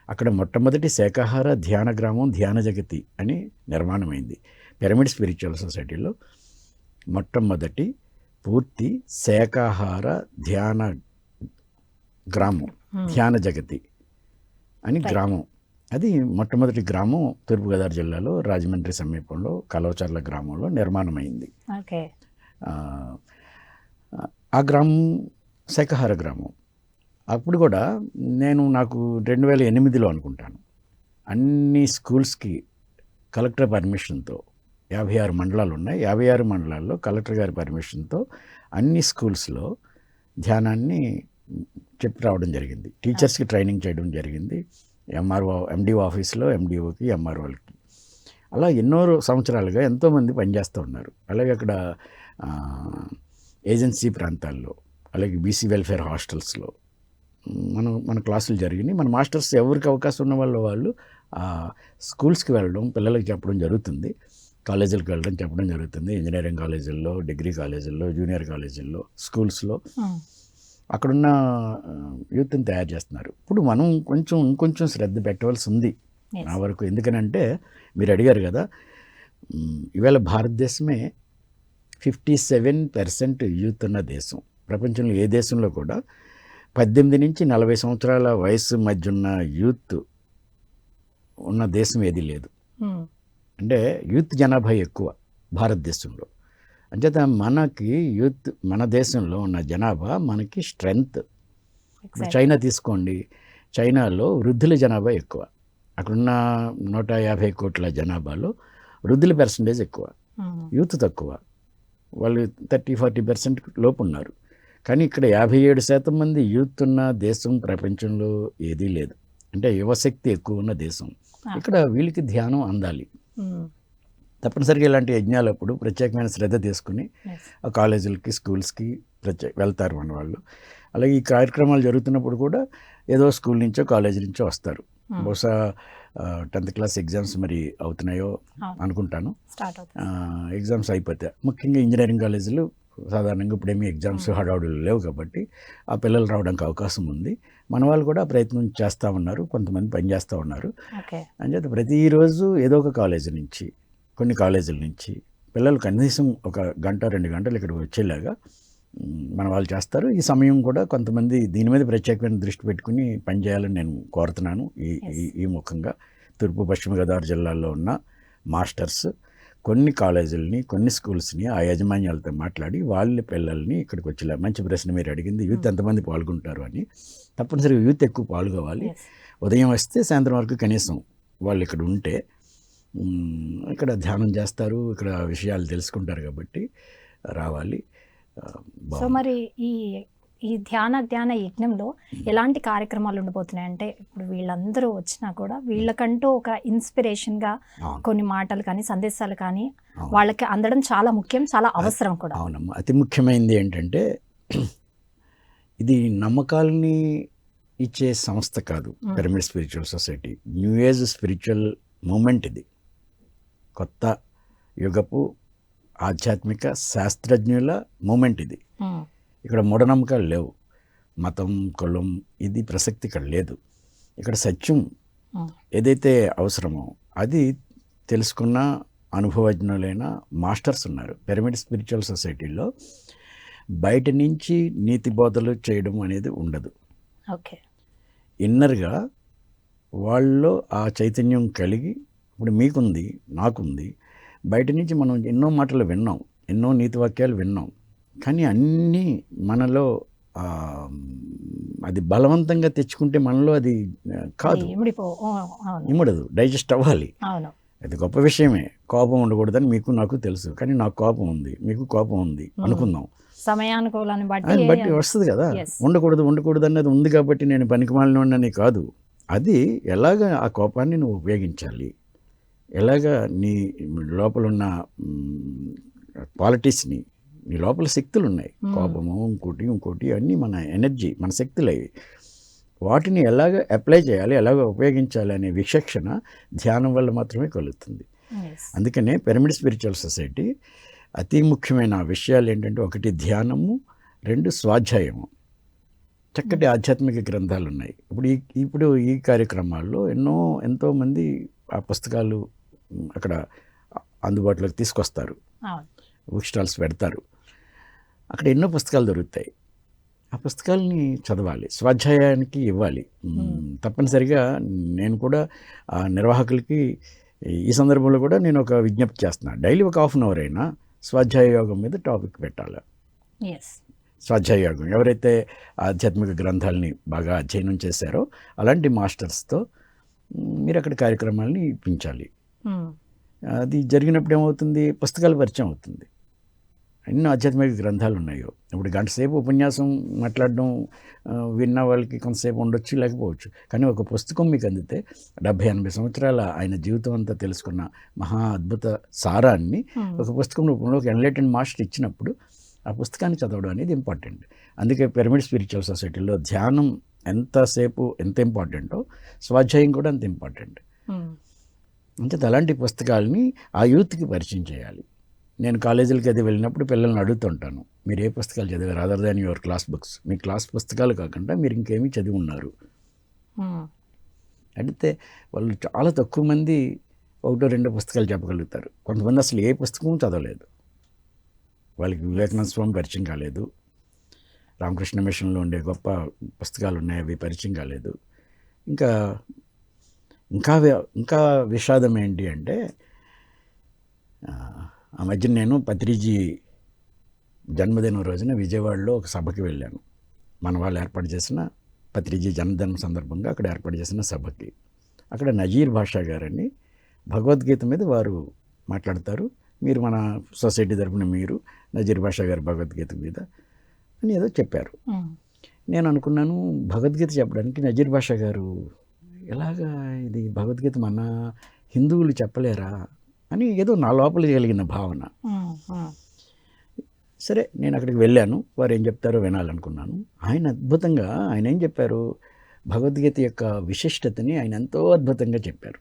అక్కడ మొట్టమొదటి శాకాహార ధ్యాన గ్రామం ధ్యాన జగతి అని నిర్మాణమైంది. పిరమిడ్ స్పిరిచువల్ సొసైటీలో మొట్టమొదటి పూర్తి శాకాహార ధ్యాన గ్రామం ధ్యాన జగతి అని గ్రామం. అది మొట్టమొదటి గ్రామం తూర్పుగోదావరి జిల్లాలో రాజమండ్రి సమీపంలో కలవచర్ల గ్రామంలో నిర్మాణమైంది. ఆ గ్రామం శాకాహార గ్రామం. అప్పుడు కూడా నాకు 2008లో అనుకుంటాను, అన్ని స్కూల్స్కి కలెక్టర్ పర్మిషన్తో 56 మండలాలు ఉన్నాయి. 56 మండలాల్లో కలెక్టర్ గారి పర్మిషన్తో అన్ని స్కూల్స్లో ధ్యానాన్ని చెప్పి రావడం జరిగింది. టీచర్స్కి ట్రైనింగ్ చేయడం జరిగింది. ఎండిఓ ఆఫీస్లో ఎండిఓకి, ఎంఆర్ఓలకి. అలా ఎన్నో సంవత్సరాలుగా ఎంతోమంది పనిచేస్తూ ఉన్నారు. అలాగే అక్కడ ఏజెన్సీ ప్రాంతాల్లో, అలాగే బీసీ వెల్ఫేర్ హాస్టల్స్లో మన క్లాసులు జరిగినాయి. మన మాస్టర్స్ ఎవరికి అవకాశం ఉన్న వాళ్ళు స్కూల్స్కి వెళ్ళడం, పిల్లలకి చెప్పడం జరుగుతుంది. కాలేజీలకు వెళ్ళడం చెప్పడం జరుగుతుంది. ఇంజనీరింగ్ కాలేజీల్లో, డిగ్రీ కాలేజీల్లో, జూనియర్ కాలేజీల్లో, స్కూల్స్లో అక్కడున్న యూత్ని తయారు చేస్తున్నారు. ఇప్పుడు మనం ఇంకొంచెం శ్రద్ధ పెట్టవలసి ఉంది నా వరకు. ఎందుకనంటే మీరు అడిగారు కదా, ఇవాళ భారతదేశమే 57% యూత్ ఉన్న దేశం. ప్రపంచంలో ఏ దేశంలో కూడా 18 నుంచి 40 సంవత్సరాల వయసు మధ్య ఉన్న యూత్ ఉన్న దేశం ఏది లేదు. అంటే యూత్ జనాభా ఎక్కువ భారతదేశంలో. అంచేత మనకి యూత్, మన దేశంలో ఉన్న జనాభా మనకి స్ట్రెంగ్త్. చైనా తీసుకోండి, చైనాలో వృద్ధుల జనాభా ఎక్కువ. అక్కడున్న 150 కోట్ల జనాభాలో వృద్ధుల పర్సంటేజ్ ఎక్కువ, యూత్ తక్కువ. వాళ్ళు 30-40% లోపు ఉన్నారు. కానీ ఇక్కడ 57% మంది యూత్ ఉన్న దేశం ప్రపంచంలో ఏదీ లేదు. అంటే యువశక్తి ఎక్కువ ఉన్న దేశం. Ah. ఇక్కడ వీళ్ళకి ధ్యానం అందాలి. Mm. తప్పనిసరిగా ఇలాంటి యజ్ఞాలప్పుడు ప్రత్యేకమైన శ్రద్ధ తీసుకుని Yes. ఆ కాలేజీలకి, స్కూల్స్కి వెళ్తారు మన వాళ్ళు. అలాగే ఈ కార్యక్రమాలు జరుగుతున్నప్పుడు కూడా ఏదో స్కూల్ నుంచో కాలేజీ నుంచో వస్తారు. Mm. బహుశా 10th క్లాస్ ఎగ్జామ్స్ మరి అవుతున్నాయో అవును. అనుకుంటాను. స్టార్ట్ అవుతుంది. ఎగ్జామ్స్ అయిపోతాయి. ముఖ్యంగా ఇంజనీరింగ్ కాలేజీలు సాధారణంగా ఇప్పుడేమీ ఎగ్జామ్స్ హడావుడులు లేవు కాబట్టి ఆ పిల్లలు రావడానికి అవకాశం ఉంది. మన వాళ్ళు కూడా ప్రయత్నం చేస్తూ ఉన్నారు, కొంతమంది పనిచేస్తూ ఉన్నారు. ఓకే. అంచేత ప్రతిరోజు ఏదో ఒక కాలేజీ నుంచి, కొన్ని కాలేజీల నుంచి పిల్లలు కనీసం ఒక గంట 2 గంటలు ఇక్కడికి వచ్చేలాగా మన వాళ్ళు చేస్తారు. ఈ సమయం కూడా కొంతమంది దీని మీద ప్రత్యేకమైన దృష్టి పెట్టుకుని పనిచేయాలని నేను కోరుతున్నాను. ఈ ముఖంగా తూర్పు పశ్చిమ గోదావరి జిల్లాల్లో ఉన్న మాస్టర్స్ కొన్ని కాలేజీలని, కొన్ని స్కూల్స్ని ఆ యాజమాన్యాలతో మాట్లాడి వాళ్ళ పిల్లల్ని ఇక్కడికి వచ్చేలా. మంచి ప్రశ్న మీరు అడిగింది, యూత్ ఎంతమంది పాల్గొంటారు అని. తప్పనిసరిగా యూత్ ఎక్కువ పాల్గొవాలి. Yes. ఉదయం వస్తే సాయంత్రం వరకు కనీసం వాళ్ళు ఇక్కడ ఉంటే ఇక్కడ ధ్యానం చేస్తారు, ఇక్కడ విషయాలు తెలుసుకుంటారు కాబట్టి రావాలి. సో మరి ఈ ధ్యాన యజ్ఞంలో ఎలాంటి కార్యక్రమాలు ఉండబోతున్నాయి అంటే, ఇప్పుడు వీళ్ళందరూ వచ్చినా కూడా వీళ్ళకంటూ ఒక ఇన్స్పిరేషన్గా అవును. కొన్ని మాటలు కానీ సందేశాలు కానీ అవును. వాళ్ళకి అందడం చాలా ముఖ్యం, చాలా అవసరం కూడా. అవునమ్మా. అతి ముఖ్యమైనది ఏంటంటే ఇది నమ్మకాలని ఇచ్చే సంస్థ కాదు pyramid spiritual society. New age spiritual movement ఇది. కొత్త యుగపు ఆధ్యాత్మిక శాస్త్రజ్ఞుల మూమెంట్ ఇది. Mm. ఇక్కడ మూఢనమ్మకాలు లేవు, మతం, కులం ఇది ప్రసక్తి ఇక్కడ లేదు. ఇక్కడ సత్యం Mm. ఏదైతే అవసరమో అది తెలుసుకున్న అనుభవజ్ఞులైన మాస్టర్స్ ఉన్నారు. పిరమిడ్ స్పిరిచువల్ సొసైటీలో బయట నుంచి నీతి బోధలు చేయడం అనేది ఉండదు. ఓకే. ఇన్నర్గా వాళ్ళలో ఆ చైతన్యం కలిగి, ఇప్పుడు మీకుంది, నాకుంది. బయట నుంచి మనం ఎన్నో మాటలు విన్నాం, ఎన్నో నీతి వాక్యాలు విన్నాం, కానీ అన్నీ మనలో అది బలవంతంగా తెచ్చుకుంటే మనలో అది కాదు, ఇమ్మడదు, డైజెస్ట్ అవ్వాలి. అవును. అది గొప్ప విషయమే. కోపం ఉండకూడదని మీకు నాకు తెలుసు, కానీ నాకు కోపం ఉంది, మీకు కోపం ఉంది అనుకుందాం. సమయానుకూలాన్ని బట్టి వస్తుంది కదా. ఉండకూడదు అన్నది ఉంది కాబట్టి నేను పనికిమాలినని కాదు. అది ఎలాగ ఆ కోపాన్ని నువ్వు ఉపయోగించాలి, ఎలాగ నీ లోపల ఉన్న క్వాలిటీస్ని, నీ లోపల శక్తులు ఉన్నాయి, కోపము ఇంకోటి అన్నీ మన ఎనర్జీ, మన శక్తులు అవి. వాటిని ఎలాగ అప్లై చేయాలి, ఎలాగ ఉపయోగించాలి అనే విచక్షణ ధ్యానం వల్ల మాత్రమే కలుగుతుంది. అందుకనే పిరమిడ్ స్పిరిచువల్ సొసైటీ అతి ముఖ్యమైన విషయాలు ఏంటంటే, 1 ధ్యానము, 2 స్వాధ్యాయము. చక్కటి ఆధ్యాత్మిక గ్రంథాలు ఉన్నాయి. ఇప్పుడు ఈ కార్యక్రమాల్లో ఎంతోమంది ఆ పుస్తకాలు అక్కడ అందుబాటులోకి తీసుకొస్తారు, బుక్ స్టాల్స్ పెడతారు. అక్కడ ఎన్నో పుస్తకాలు దొరుకుతాయి. ఆ పుస్తకాలని చదవాలి, స్వాధ్యాయానికి ఇవ్వాలి. తప్పనిసరిగా నేను కూడా ఆ నిర్వాహకులకి ఈ సందర్భంలో కూడా నేను ఒక విజ్ఞప్తి చేస్తున్నాను. డైలీ ఒక ½ అవర్ అయినా స్వాధ్యాయ యోగం మీద టాపిక్ పెట్టాలి. స్వాధ్యాయ యోగం ఎవరైతే ఆధ్యాత్మిక గ్రంథాలని బాగా అధ్యయనం చేశారో అలాంటి మాస్టర్స్తో మీరు అక్కడ కార్యక్రమాలని ఇప్పించాలి. అది జరిగినప్పుడు ఏమవుతుంది, పుస్తకాల పరిచయం అవుతుంది. ఎన్నో ఆధ్యాత్మిక గ్రంథాలు ఉన్నాయో. ఇప్పుడు గంట సేపు ఉపన్యాసం మాట్లాడడం విన్న వాళ్ళకి కొంతసేపు ఉండొచ్చు, లేకపోవచ్చు. కానీ ఒక పుస్తకం మీకు అందితే 70-80 సంవత్సరాల ఆయన జీవితం అంతా తెలుసుకున్న మహా అద్భుత సారాన్ని ఒక పుస్తకం రూపంలో ఒక ఎన్లైటెండ్ మాస్టర్ ఇచ్చినప్పుడు ఆ పుస్తకాన్ని చదవడం అనేది ఇంపార్టెంట్. అందుకే పిరమిడ్ స్పిరిచువల్ సొసైటీలో ధ్యానం ఎంత ఇంపార్టెంటో స్వాధ్యాయం కూడా అంత ఇంపార్టెంట్. అంటే అలాంటి పుస్తకాలని ఆ యూత్కి పరిచయం చేయాలి. నేను కాలేజీలకి అది వెళ్ళినప్పుడు పిల్లల్ని అడుగుతుంటాను, మీరు ఏ పుస్తకాలు చదివారు other than your class books? Me class పుస్తకాలు కాకుండా మీరు ఇంకేమీ చదివి ఉన్నారు అడిగితే వాళ్ళు చాలా తక్కువ మంది 1-2 పుస్తకాలు చెప్పగలుగుతారు. కొంతమంది అసలు ఏ పుస్తకం చదవలేదు. వాళ్ళకి వివేకానంద స్వామి పరిచయం కాలేదు, రామకృష్ణ మిషన్లో ఉండే గొప్ప పుస్తకాలు ఉన్నాయి, అవి పరిచయం కాలేదు. ఇంకా విషాదం ఏంటి అంటే, ఆ మధ్య నేను పత్రిజీ జన్మదినం రోజున విజయవాడలో ఒక సభకి వెళ్ళాను. మన వాళ్ళు ఏర్పాటు చేసిన పత్రిజీ జన్మదినం సందర్భంగా అక్కడ ఏర్పాటు చేసిన సభకి. అక్కడ నజీర్ భాషా గారని భగవద్గీత మీద వారు మాట్లాడతారు. మీరు మన సొసైటీ తరపున మీరు నజీర్ భాషా గారు భగవద్గీత మీద అని ఏదో చెప్పారు. నేను అనుకున్నాను, భగవద్గీత చెప్పడానికి నజీర్ భాషా గారు ఎలాగా ఇది భగవద్గీత మన హిందువులు చెప్పలేరా అని ఏదో నా లోపల కలిగిన భావన. సరే నేను అక్కడికి వెళ్ళాను, వారు ఏం చెప్తారో వినాలనుకున్నాను. ఆయన అద్భుతంగా ఆయన ఏం చెప్పారు, భగవద్గీత యొక్క విశిష్టతని ఆయన ఎంతో అద్భుతంగా చెప్పారు.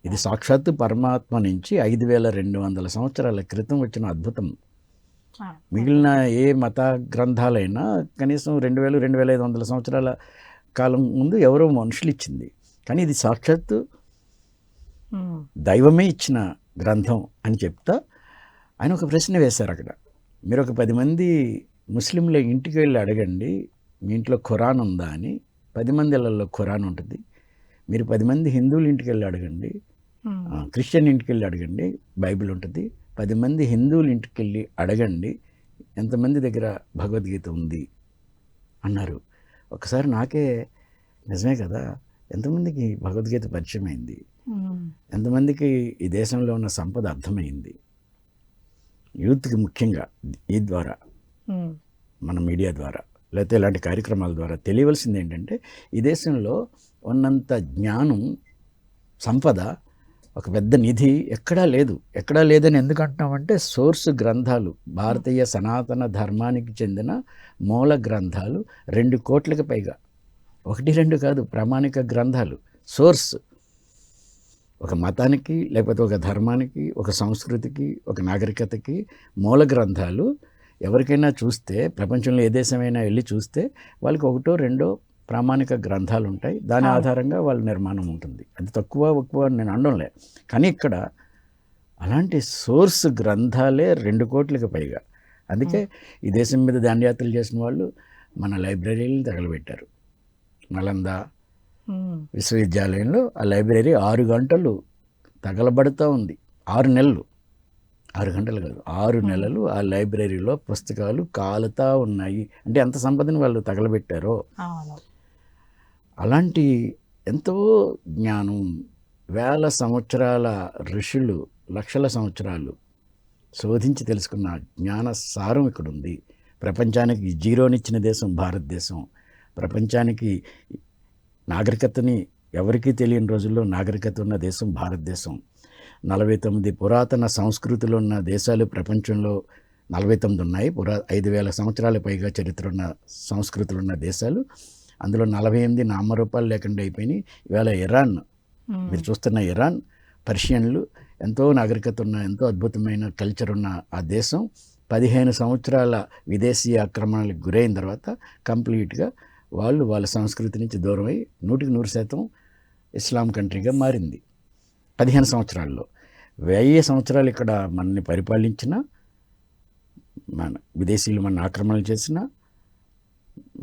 ఇది సాక్షాత్తు పరమాత్మ నుంచి 5200 సంవత్సరాల క్రితం వచ్చిన అద్భుతం. మిగిలిన ఏ మత గ్రంథాలైనా కనీసం 2000-2500 సంవత్సరాల కాలం ముందు ఎవరో మనుషులు ఇచ్చింది, కానీ ఇది సాక్షాత్తు దైవమే ఇచ్చిన గ్రంథం అని చెప్తా ఆయన ఒక ప్రశ్న వేశారు అక్కడ. మీరు ఒక 10 మంది ముస్లింల ఇంటికి వెళ్ళి అడగండి, మీ ఇంట్లో ఖురాన్ ఉందా అని. 10 మంది ఇళ్లలో ఖురాన్ ఉంటుంది. మీరు 10 మంది హిందువుల ఇంటికి వెళ్ళి అడగండి, క్రిస్టియన్ ఇంటికి వెళ్ళి అడగండి, బైబిల్ ఉంటుంది. 10 మంది హిందువుల ఇంటికి వెళ్ళి అడగండి, ఎంతమంది దగ్గర భగవద్గీత ఉంది అన్నారు. ఒకసారి నాకే నిజమే కదా, ఎంతమందికి భగవద్గీత పరిచయం అయింది, ఎంతమందికి ఈ దేశంలో ఉన్న సంపద అర్థమైంది. యూత్కి ముఖ్యంగా ఈ ద్వారా, మన మీడియా ద్వారా, లేకపోతే ఇలాంటి కార్యక్రమాల ద్వారా తెలియవలసింది ఏంటంటే, ఈ దేశంలో ఉన్నంత జ్ఞానం, సంపద, ఒక పెద్ద నిధి ఎక్కడా లేదు. ఎక్కడా లేదని ఎందుకు అంటున్నామంటే, సోర్స్ గ్రంథాలు, భారతీయ సనాతన ధర్మానికి చెందిన మూల గ్రంథాలు 2 కోట్లకు పైగా, 1-2 కాదు, ప్రామాణిక గ్రంథాలు. సోర్స్ ఒక మతానికి, లేకపోతే ఒక ధర్మానికి, ఒక సంస్కృతికి, ఒక నాగరికతకి మూల గ్రంథాలు ఎవరికైనా చూస్తే, ప్రపంచంలో ఏ దేశమైనా వెళ్ళి చూస్తే వాళ్ళకి 1-2 ప్రామాణిక గ్రంథాలు ఉంటాయి. దాని ఆధారంగా వాళ్ళ నిర్మాణం ఉంటుంది. అది తక్కువ ఎక్కువ నేను అనడంలే, కానీ ఇక్కడ అలాంటి సోర్స్ గ్రంథాలే 2 కోట్లకు పైగా. అందుకే ఈ దేశం మీద దండయాత్రలు చేసిన వాళ్ళు మన లైబ్రరీలు తగలబెట్టారు. నలంద విశ్వవిద్యాలయంలో ఆ లైబ్రరీ 6 గంటలు తగలబడుతూ ఉంది. 6 నెలలు, 6 గంటలు కాదు, 6 నెలలు ఆ లైబ్రరీలో పుస్తకాలు కాలుతూ ఉన్నాయి. అంటే ఎంత సంపదని వాళ్ళు తగలబెట్టారో. అలాంటి ఎంతో జ్ఞానం, వేల సంవత్సరాల ఋషులు, లక్షల సంవత్సరాలు శోధించి తెలుసుకున్న జ్ఞాన సారం ఇక్కడ ఉంది. ప్రపంచానికి జీరోనిచ్చిన దేశం భారతదేశం. ప్రపంచానికి నాగరికతని ఎవరికీ తెలియని రోజుల్లో నాగరికత ఉన్న దేశం భారతదేశం. 49 పురాతన సంస్కృతులు ఉన్న దేశాలు ప్రపంచంలో 49 ఉన్నాయి. 5000 సంవత్సరాల పైగా చరిత్ర ఉన్న సంస్కృతులు ఉన్న దేశాలు. అందులో 48 నామరూపాలు లేకుండా అయిపోయినాయి. ఇవాళ ఇరాన్, మీరు చూస్తున్న ఇరాన్, పర్షియన్లు, ఎంతో నాగరికత ఉన్న, ఎంతో అద్భుతమైన కల్చర్ ఉన్న ఆ దేశం 15 సంవత్సరాల విదేశీ ఆక్రమణలకు గురైన తర్వాత కంప్లీట్గా వాళ్ళ సంస్కృతి నుంచి దూరమై 100% ఇస్లాం కంట్రీగా మారింది 15 సంవత్సరాల్లో. 1000 సంవత్సరాలు ఇక్కడ మనల్ని పరిపాలించిన, మన విదేశీయులు మన ఆక్రమణలు చేసిన,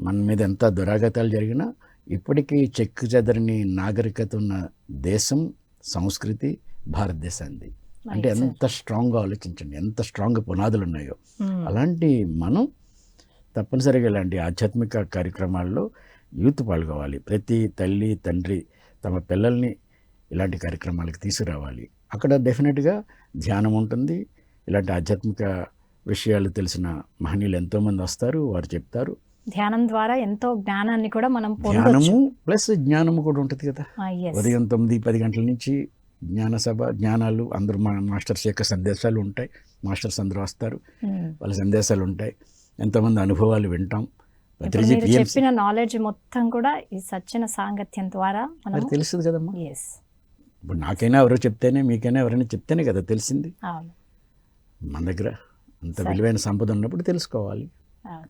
మన మీద ఎంత దురాఘాతాలు జరిగినా ఇప్పటికీ చెక్కు చెదరని నాగరికత ఉన్న దేశం, సంస్కృతి భారతదేశాన్ని. అంటే ఎంత స్ట్రాంగ్గా ఆలోచించండి, ఎంత స్ట్రాంగ్ పునాదులు ఉన్నాయో. అలాంటి మనం తప్పనిసరిగా ఇలాంటి ఆధ్యాత్మిక కార్యక్రమాల్లో యూత్ పాల్గొవాలి. ప్రతి తల్లి తండ్రి తమ పిల్లల్ని ఇలాంటి కార్యక్రమాలకు తీసుకురావాలి. అక్కడ డెఫినెట్గా ధ్యానం ఉంటుంది. ఇలాంటి ఆధ్యాత్మిక విషయాలు తెలిసిన మహనీయులు ఎంతోమంది వస్తారు, వారు చెప్తారు. ధ్యానం ద్వారా ఎంతో జ్ఞానాన్ని కూడా మనం ధ్యానము ప్లస్ జ్ఞానము కూడా ఉంటుంది కదా. ఉదయం 9-10 గంటల నుంచి జ్ఞాన సభ, జ్ఞానాలు, అందరూ మన మాస్టర్స్ యొక్క సందేశాలు ఉంటాయి. మాస్టర్స్ అందరూ వస్తారు, వాళ్ళ సందేశాలు ఉంటాయి. ఎంతోమంది అనుభవాలు వింటాం. చెప్పిన నాలెడ్జ్ మొత్తం కూడా ఈ సత్యన సాంగత్యం ద్వారా మనకు తెలుస్తుంది కదమ్మా. ఇప్పుడు నాకైనా ఎవరో చెప్తేనే, మీకైనా ఎవరైనా చెప్తేనే కదా తెలిసింది. మన దగ్గర అంత విలువైన సంపద ఉన్నప్పుడు తెలుసుకోవాలి.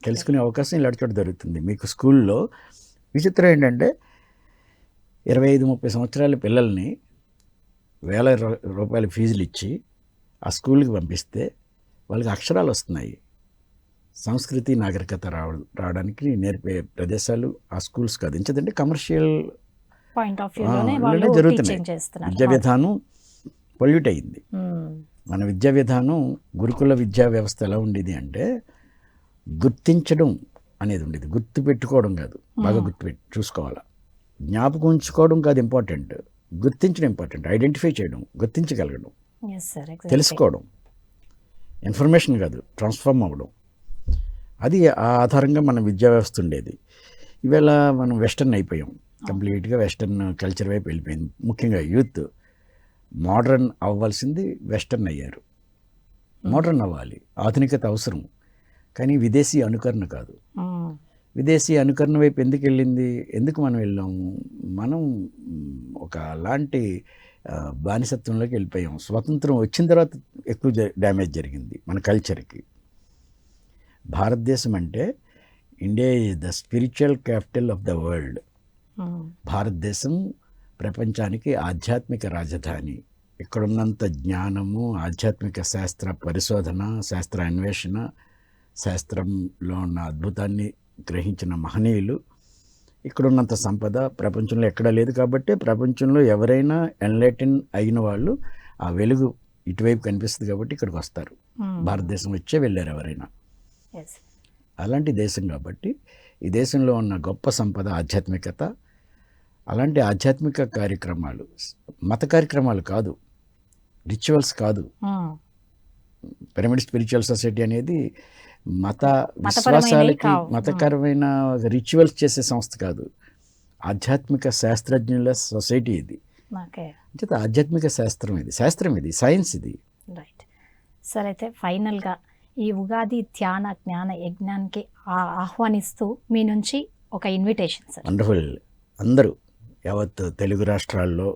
తెలుసుకునే అవకాశం ఇలాంటి చోట దొరుకుతుంది. మీకు స్కూల్లో విచిత్రం ఏంటంటే 25-30 సంవత్సరాల పిల్లల్ని ₹1000 ఫీజులు ఇచ్చి ఆ స్కూల్కి పంపిస్తే వాళ్ళకి అక్షరాలు వస్తున్నాయి. సంస్కృతి నాగరికత రావడానికి నేర్పే ప్రదేశాలు ఆ స్కూల్స్ కాదు. ఎందుకంటే కమర్షియల్ పాయింట్ ఆఫ్ వ్యూలోనే జరుగుతున్నాయి. విద్యా విధానం పొల్యూట్ అయింది. మన విద్యా విధానం, గురుకుల విద్యా వ్యవస్థ ఎలా ఉండేది అంటే గుర్తించడం అనేది ఉండేది. గుర్తు పెట్టుకోవడం కాదు, బాగా చూసుకోవాలా. జ్ఞాపకం ఉంచుకోవడం కాదు ఇంపార్టెంట్, గుర్తించడం ఇంపార్టెంట్. ఐడెంటిఫై చేయడం, గుర్తించగలగడం, తెలుసుకోవడం. ఇన్ఫర్మేషన్ కాదు, ట్రాన్స్ఫార్మ్ అవ్వడం. అది ఆ ఆధారంగా మన విద్యా వ్యవస్థ ఉండేది. ఇవాళ మనం వెస్టర్న్ అయిపోయాం. కంప్లీట్గా వెస్టర్న్ కల్చర్ వైపు వెళ్ళిపోయింది. ముఖ్యంగా యూత్ మోడర్న్ అవ్వాల్సింది వెస్టర్న్ అయ్యారు. మోడర్న్ అవ్వాలి, ఆధునికత అవసరం, కానీ విదేశీ అనుకరణ కాదు. విదేశీ అనుకరణ వైపు ఎందుకు వెళ్ళింది? ఎందుకు మనం వెళ్ళాము? మనం ఒక అలాంటి బానిసత్వంలోకి వెళ్ళిపోయాం. స్వతంత్రం వచ్చిన తర్వాత ఎక్కువ డ్యామేజ్ జరిగింది మన కల్చర్కి. భారతదేశం అంటే India is the spiritual capital of the world. భారతదేశం ప్రపంచానికి ఆధ్యాత్మిక రాజధాని. ఇక్కడున్నంత జ్ఞానము, ఆధ్యాత్మిక శాస్త్ర పరిశోధన, శాస్త్ర అన్వేషణ, శాస్త్రంలో ఉన్న అద్భుతాన్ని గ్రహించిన మహనీయులు, ఇక్కడున్నంత సంపద ప్రపంచంలో ఎక్కడా లేదు. కాబట్టి ప్రపంచంలో ఎవరైనా ఎన్లైటన్ అయిన వాళ్ళు ఆ వెలుగు ఇటువైపు కనిపిస్తుంది కాబట్టి ఇక్కడికి వస్తారు. భారతదేశం వచ్చే వెళ్ళారు ఎవరైనా. అలాంటి దేశం కాబట్టి ఈ దేశంలో ఉన్న గొప్ప సంపద ఆధ్యాత్మికత. అలాంటి ఆధ్యాత్మిక కార్యక్రమాలు, మత కార్యక్రమాలు కాదు, రిచువల్స్ కాదు. పిరమిడ్ స్పిరిచువల్ సొసైటీ అనేది మత విశ్వాసాలకి మతకరమైన రిచువల్స్ చేసే సంస్థ కాదు. ఆధ్యాత్మిక శాస్త్రజ్ఞుల సొసైటీ ఇది. ఆధ్యాత్మిక శాస్త్రం ఇది, శాస్త్రం ఇది, సైన్స్ ఇది. Right sir. అయితే ఫైనల్గా ఈ ఉగాది ధ్యాన జ్ఞాన యజ్ఞానికి ఆహ్వానిస్తూ మీ నుంచి ఒక ఇన్విటేషన్ సార్. వండర్ఫుల్. అందరూ యావత్ తెలుగు రాష్ట్రాల్లో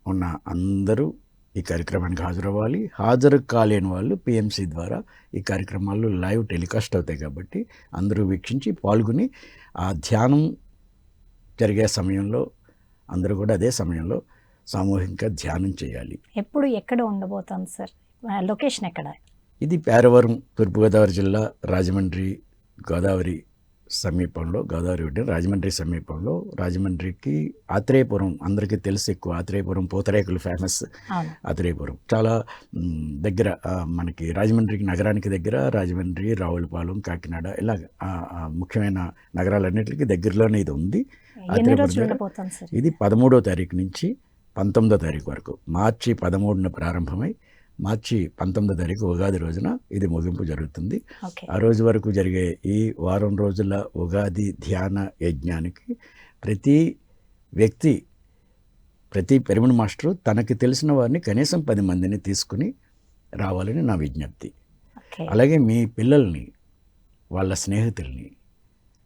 ఉన్న అందరూ ఈ కార్యక్రమానికి హాజరవ్వాలి. హాజరు కాలేని వాళ్ళు పిఎంసి ద్వారా ఈ కార్యక్రమాలు లైవ్ టెలికాస్ట్ అవుతాయి కాబట్టి అందరూ వీక్షించి పాల్గొని ఆ ధ్యానం జరిగే సమయంలో అందరూ కూడా అదే సమయంలో సామూహికంగా ధ్యానం చేయాలి. ఎప్పుడు ఎక్కడ ఉండబోతుంది సార్? లొకేషన్ ఎక్కడ? ఇది పేరవరం, తూర్పుగోదావరి జిల్లా, రాజమండ్రి గోదావరి సమీపంలో, గోదావరి ఒడ్డున రాజమండ్రి సమీపంలో. రాజమండ్రికి ఆత్రేయపురం అందరికీ తెలుసు, ఎక్కువ ఆత్రేయపురం పూతరేకులు ఫేమస్. ఆత్రేయపురం చాలా దగ్గర మనకి, రాజమండ్రికి నగరానికి దగ్గర. రాజమండ్రి, రావులపాలెం, కాకినాడ ఇలా ముఖ్యమైన నగరాలన్నింటికి దగ్గరలోనే ఇది ఉంది. ఇది 13వ తారీఖు నుంచి 19వ తారీఖు వరకు, మార్చి 13న ప్రారంభమై మార్చి 19వ తారీఖు ఉగాది రోజున ఇది ముగింపు జరుగుతుంది. ఆ రోజు వరకు జరిగే ఈ వారం రోజుల ఉగాది ధ్యాన యజ్ఞానికి ప్రతి వ్యక్తి, ప్రతి పిరమిడ్ మాస్టరు తనకి తెలిసిన వారిని కనీసం 10 మందిని తీసుకుని రావాలని నా విజ్ఞప్తి. అలాగే మీ పిల్లల్ని, వాళ్ళ స్నేహితుల్ని,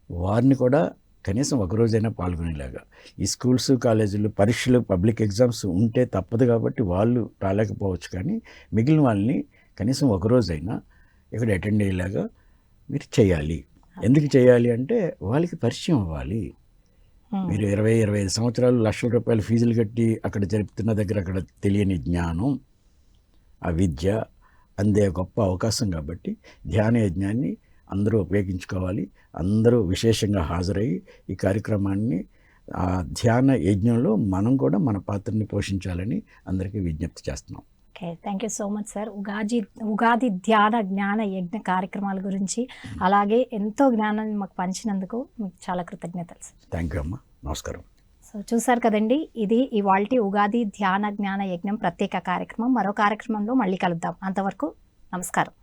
వారిని కూడా కనీసం ఒకరోజైనా పాల్గొనేలాగా. ఈ స్కూల్స్, కాలేజీలు, పరీక్షలు, పబ్లిక్ ఎగ్జామ్స్ ఉంటే తప్పదు కాబట్టి వాళ్ళు రాలేకపోవచ్చు, కానీ మిగిలిన వాళ్ళని కనీసం ఒకరోజైనా ఇక్కడ అటెండ్ అయ్యేలాగా మీరు చేయాలి. ఎందుకు చేయాలి అంటే వాళ్ళకి పరిచయం అవ్వాలి. మీరు 20-25 సంవత్సరాలు లక్షల రూపాయల ఫీజులు కట్టి అక్కడ జరుపుతున్న దగ్గర అక్కడ తెలియని జ్ఞానం, ఆ విద్య అందే గొప్ప అవకాశం కాబట్టి ధ్యాన యజ్ఞాన్ని అందరూ ఉపయోగించుకోవాలి. అందరూ విశేషంగా హాజరయ్యి ఈ కార్యక్రమాన్ని, ఆ ధ్యాన యజ్ఞంలో మనం కూడా మన పాత్రని పోషించాలని అందరికీ విజ్ఞప్తి చేస్తున్నాం. Okay, thank you so much sir. Ugadi ధ్యాన జ్ఞాన యజ్ఞ కార్యక్రమాల గురించి అలాగే ఎంతో జ్ఞానాన్ని మాకు పంచినందుకు మీకు చాలా కృతజ్ఞతలు సార్. థ్యాంక్ యూ అమ్మా, నమస్కారం. సో చూసారు కదండి, ఇది ఇవాల్టి ఉగాది ధ్యాన జ్ఞాన యజ్ఞం ప్రత్యేక కార్యక్రమం. మరో కార్యక్రమంలో మళ్ళీ కలుద్దాం. అంతవరకు నమస్కారం.